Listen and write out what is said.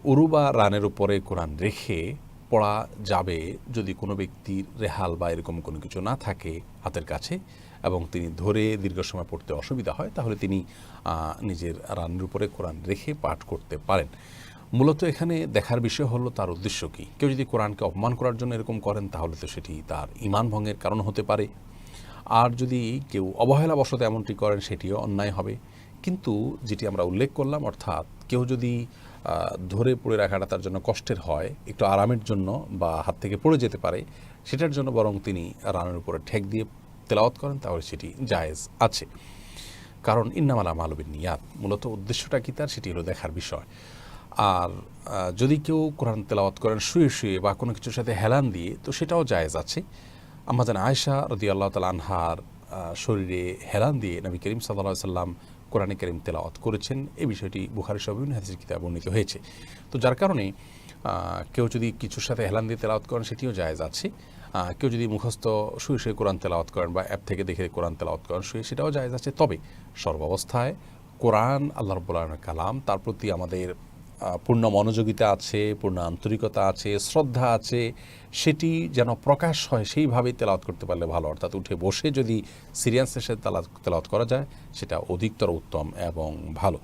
উরু বা রানের উপরে কোরআন রেখে পড়া যাবে যদি কোনো ব্যক্তির রেহাল বা এরকম কোনো কিছু না থাকে হাতের কাছে এবং তিনি ধরে দীর্ঘ সময় পড়তে অসুবিধা হয়, তাহলে তিনি নিজের রানের উপরে কোরআন রেখে পাঠ করতে পারেন। মূলত এখানে দেখার বিষয় হলো তার উদ্দেশ্য কী। কেউ যদি কোরআনকে অপমান করার জন্য এরকম করেন তাহলে তো সেটি তার ঈমান ভঙ্গের কারণ হতে পারে, আর যদি কেউ অবহেলাবশত এমনটি করেন সেটিও অন্যায় হবে। কিন্তু যেটি আমরা উল্লেখ করলাম, অর্থাৎ কেউ যদি ধরে পড়ে রাখাটা তার জন্য কষ্টের হয়, একটু আরামের জন্য বা হাত থেকে পড়ে যেতে পারে, সেটার জন্য বরং তিনি রানের উপরে ঠেক দিয়ে তেলাওয়াত করেন, তাহলে সেটি জায়েজ আছে। কারণ ইন্নামাল আমালু বিন্নিয়াত, মূলত উদ্দেশ্যটা কি তার সেটি হলো দেখার বিষয়। আর যদি কেউ কোরআন তেলাওয়াত করেন শুয়ে শুয়ে বা কোনো কিছুর সাথে হেলান দিয়ে, তো সেটাও জায়েজ আছে। আম্মাজান আয়েশা রাদিয়াল্লাহু তাআলা আনহার শরীরে হেলান দিয়ে নবী করিম সাল্লাল্লাহু আলাইহি সাল্লাম কোরআনে কারীম তেলাওয়াত করেছেন, এই বিষয়টি বুখারী সহ বিভিন্ন হাদিসের কিতাবে বর্ণিত হয়েছে। তো যার কারণে কেউ যদি কিছুর সাথে হেলান দিয়ে তেলাওয়াত করেন সেটিও জায়েজ আছে। কেউ যদি মুখস্থ শুয়ে শুয়ে কোরআন তেলাওয়াত করেন বা অ্যাপ থেকে দেখে কোরআন তেলাওয়াত করেন শুয়ে, সেটাও জায়েজ আছে। তবে সর্বাবস্থায় কোরআন আল্লাহ রাব্বুল আলামিনের কালাম, তার প্রতি আমাদের পূর্ণ মনোযোগিতা আছে, পূর্ণ আন্তরিকতা আছে, শ্রদ্ধা আছে, সেটি যেন প্রকাশ হয় সেইভাবেই তেলাওয়াত করতে পারলে ভালো। অর্থাৎ উঠে বসে যদি সিরিয়াসনেসের তেলাওয়াত করা যায় সেটা অধিকতর উত্তম এবং ভালো।